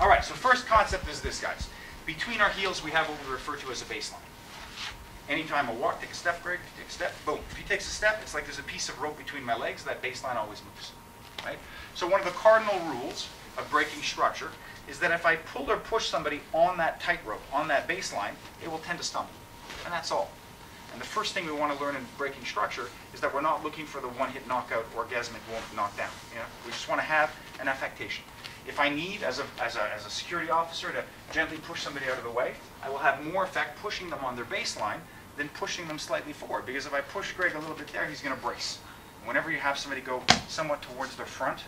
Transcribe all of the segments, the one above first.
All right, so first concept is this, guys. Between our heels, we have what we refer to as a baseline. Anytime I walk, take a step, Greg, take a step, boom. If he takes a step, it's like there's a piece of rope between my legs. That baseline always moves, right? So one of the cardinal rules of breaking structure is that if I pull or push somebody on that tightrope, on that baseline, they will tend to stumble, and that's all. And the first thing we want to learn in breaking structure is that we're not looking for the one-hit knockout, orgasmic knockdown. You know? We just want to have an affectation. If I need, as a security officer, to gently push somebody out of the way, I will have more effect pushing them on their baseline than pushing them slightly forward. Because if I push Greg a little bit there, he's going to brace. Whenever you have somebody go somewhat towards their front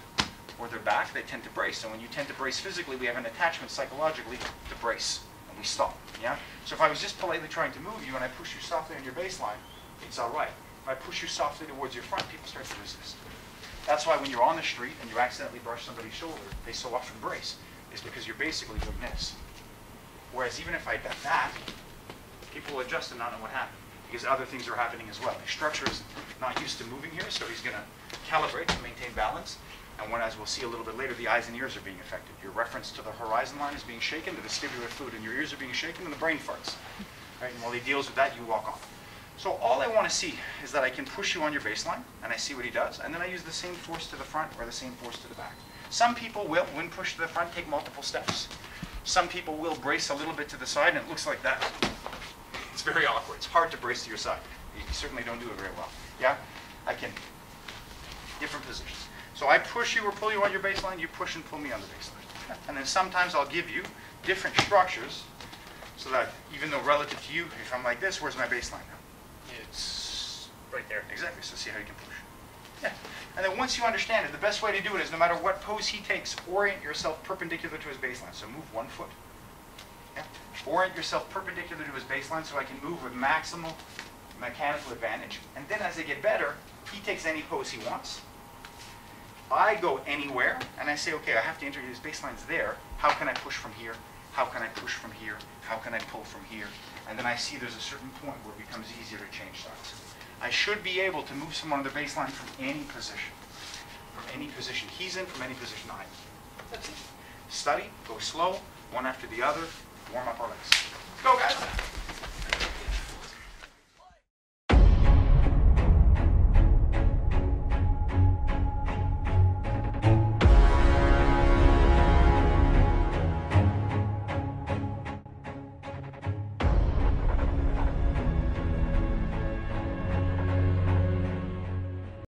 or their back, they tend to brace. So when you tend to brace physically, we have an attachment psychologically to brace, and we stop. Yeah? So if I was just politely trying to move you and I push you softly on your baseline, it's all right. If I push you softly towards your front, people start to resist. That's why when you're on the street and you accidentally brush somebody's shoulder, they so often brace. It's because you're basically doing this. Whereas even if I did that, people will adjust and not know what happened, because other things are happening as well. The structure is not used to moving here, so he's going to calibrate to maintain balance. And when, as we'll see a little bit later, the eyes and ears are being affected. Your reference to the horizon line is being shaken, the vestibular fluid in your ears are being shaken, and the brain farts. Right? And while he deals with that, you walk off. So all I want to see is that I can push you on your baseline, and I see what he does, and then I use the same force to the front or the same force to the back. Some people will, when pushed to the front, take multiple steps. Some people will brace a little bit to the side, and it looks like that. It's very awkward. It's hard to brace to your side. You certainly don't do it very well. Yeah? I can. Different positions. So I push you or pull you on your baseline, you push and pull me on the baseline. And then sometimes I'll give you different structures so that even though relative to you, if I'm like this, where's my baseline now? It's right there. Exactly. So see how you can push. Yeah. And then once you understand it, the best way to do it is no matter what pose he takes, orient yourself perpendicular to his baseline. So move 1 foot. Yeah. Orient yourself perpendicular to his baseline so I can move with maximal mechanical advantage. And then as I get better, he takes any pose he wants. I go anywhere, and I say, okay, I have to enter his baseline's there. How can I push from here? How can I push from here? How can I pull from here? And then I see there's a certain point where it becomes easier to change sides. I should be able to move someone on the baseline from any position. From any position he's in, from any position I'm in. That's it. Study, go slow, one after the other, warm up our legs. Go, guys.